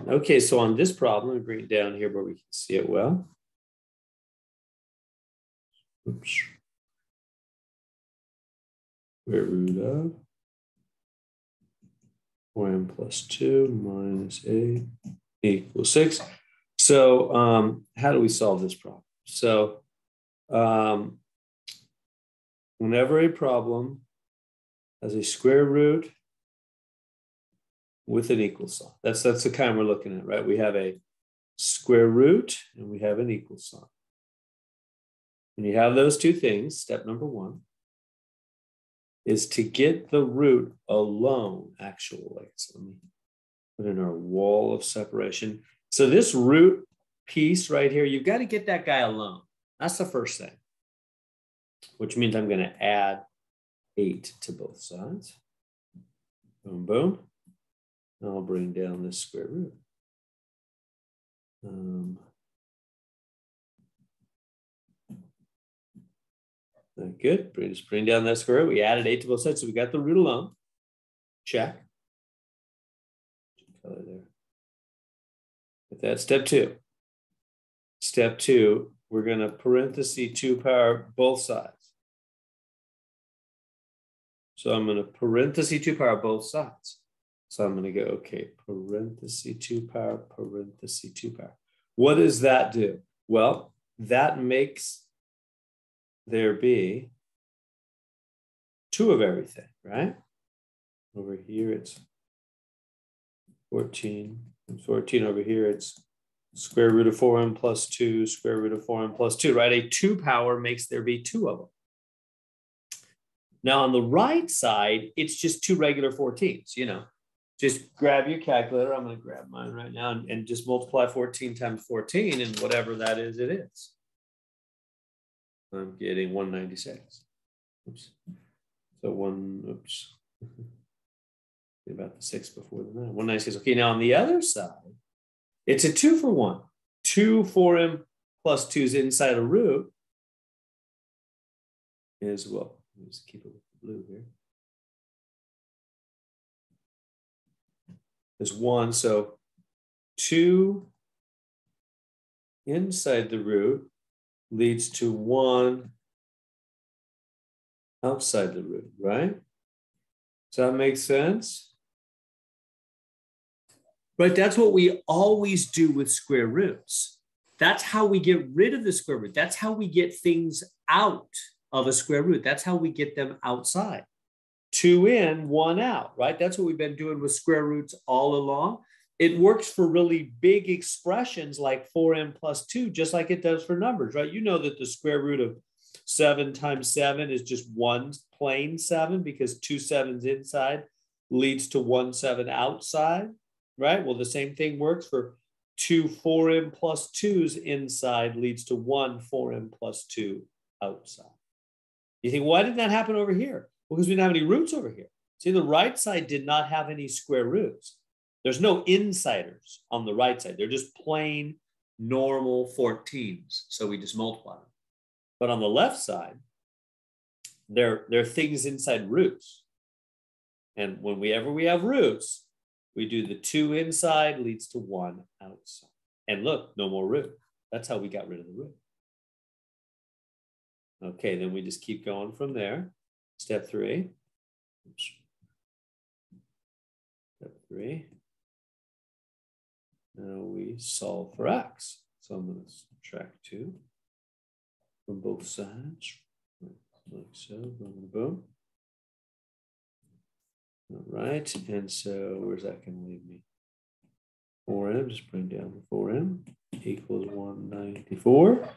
Okay, so on this problem, I'll bring it down here where we can see it well. Oops. Square root of 4m plus 2 minus 8 equals 6. So how do we solve this problem? So whenever a problem has a square root with an equal sign, that's the kind we're looking at, right? We have a square root and we have an equal sign. When you have those two things, step number one is to get the root alone, actually. So let me put in our wall of separation. So this root piece right here, you've got to get that guy alone. That's the first thing, which means I'm going to add 8 to both sides. Boom, boom. And I'll bring down this square root. Good. Just bring down that square root. We added 8 to both sides, so we got the root alone. Check. Color there. But that's step 2. Step 2, we're going to parenthesis 2 power both sides. So I'm going to parenthesis 2 power both sides. So I'm going to go, okay, parenthesis 2 power, parenthesis 2 power. What does that do? Well, that makes there be 2 of everything, right? Over here, it's 14. And 14 over here, it's square root of 4m plus 2, square root of 4m plus 2, right? A 2 power makes there be 2 of them. Now, on the right side, it's just 2 regular 14s, you know. Just grab your calculator. I'm going to grab mine right now and just multiply 14 times 14, and whatever that is, it is. I'm getting 196. Oops. So oops. About the 6 before the 9. 196. Okay, now on the other side, it's a 2 for 1. 2 4m plus 2 is inside a root as well. Let's keep it with the blue here. There's 1, so 2 inside the root leads to 1 outside the root, right? Does that make sense? Right, that's what we always do with square roots. That's how we get rid of the square root. That's how we get things out of a square root. That's how we get them outside. 2 in, 1 out, right? That's what we've been doing with square roots all along. It works for really big expressions like 4m plus 2, just like it does for numbers, right? You know that the square root of 7 times 7 is just 1 plain 7 because 2 7s inside leads to 1 7 outside, right? Well, the same thing works for 2 4m plus 2s inside leads to 1 4m plus 2 outside. You think, why did that happen over here? Well, because we didn't have any roots over here. See, the right side did not have any square roots. There's no insiders on the right side. They're just plain normal 14s. So we just multiply them. But on the left side, there are things inside roots. And whenever we have roots, we do the 2 inside leads to 1 outside. And look, no more root. That's how we got rid of the root. Okay, then we just keep going from there. Step 3. Oops. Step 3. Now we solve for x. So I'm going to subtract 2 from both sides. Like so, boom, boom. All right, and so where's that going to leave me? 4m, just bring down the 4m, equals 194.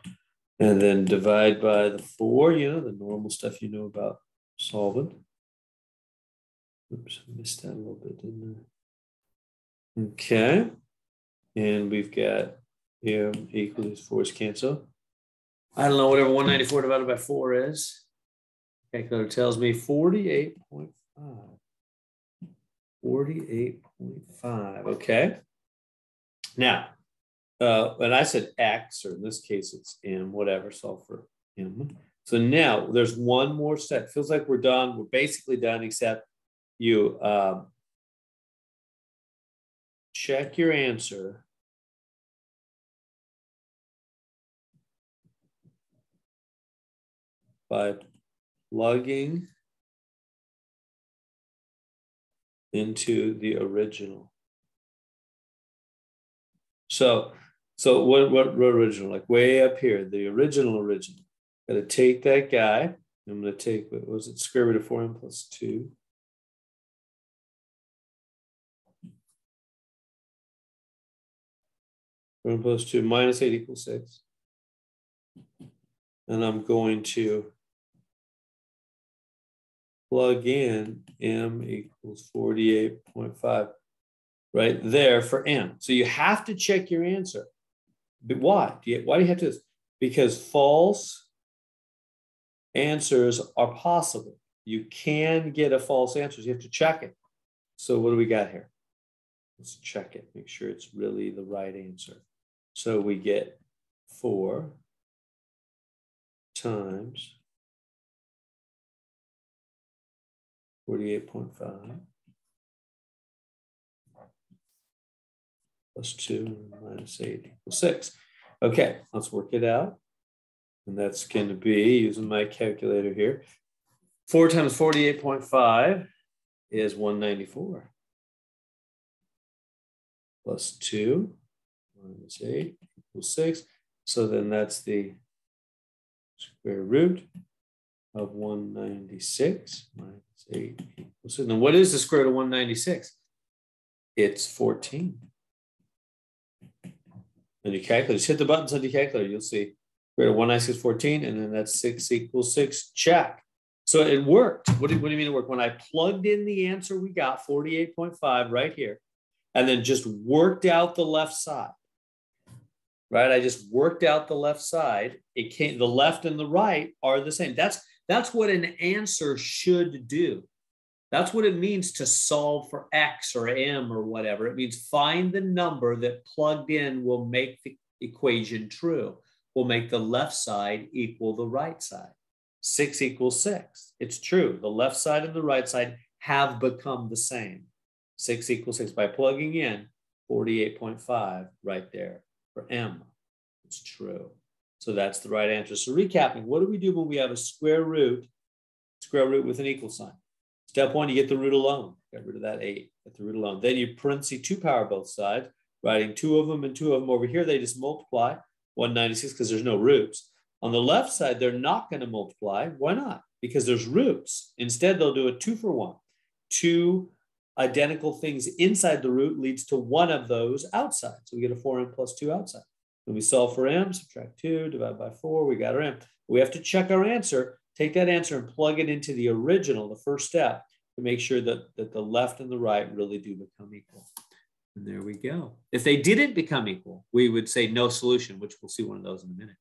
And then divide by the 4, you know, the normal stuff you know about solving. Oops, I missed that a little bit, didn't I? Okay. And we've got m equals 4's cancel. I don't know, whatever 194 divided by 4 is. Calculator tells me 48.5. 48.5. Okay. Now, when I said x, or in this case it's m, whatever, solve for m. So now there's one more step. Feels like we're done. We're basically done, except you check your answer by plugging into the original. So what original? Like way up here, the original. Got to take that guy. I'm going to take, what was it? Square root of 4m plus 2. One plus 2 minus 8 equals 6. And I'm going to plug in m equals 48.5 right there for m. So you have to check your answer. But why? Why do you have to do this? Because false answers are possible. You can get a false answer. You have to check it. So what do we got here? Let's check it. Make sure it's really the right answer. So we get 4 times 48.5 plus 2 minus 8 equals 6. Okay, let's work it out. And that's going to be, using my calculator here, 4 times 48.5 is 194. Plus 2 minus 8 equals 6. So then that's the square root of 196 minus 8 equals 6. Now what is the square root of 196? It's 14. And you calculate, just hit the buttons on your calculator, you'll see square root of 196 is 14, and then that's 6 equals 6, check. So it worked. What do you mean it worked? When I plugged in the answer we got, 48.5 right here, and then just worked out the left side, right? I just worked out the left side. It came, the left and the right are the same. That's what an answer should do. That's what it means to solve for X or M or whatever. It means find the number that plugged in will make the equation true, will make the left side equal the right side. 6 equals 6. It's true. The left side and the right side have become the same. 6 equals 6 by plugging in 48.5 right there for M. It's true. So that's the right answer. So recapping, what do we do when we have a square root with an equal sign? Step 1, you get the root alone. Get rid of that 8. Get the root alone. Then you parentheses 2 power both sides, writing 2 of them and 2 of them over here. They just multiply 196 because there's no roots. On the left side, they're not going to multiply. Why not? Because there's roots. Instead, they'll do a 2 for 1. 2 identical things inside the root leads to one of those outside. So we get a 4m plus 2 outside. When we solve for m, subtract 2, divide by 4, we got our m. We have to check our answer, take that answer and plug it into the original, the first step, to make sure that the left and the right really do become equal. And there we go. If they didn't become equal, we would say no solution, which we'll see one of those in a minute.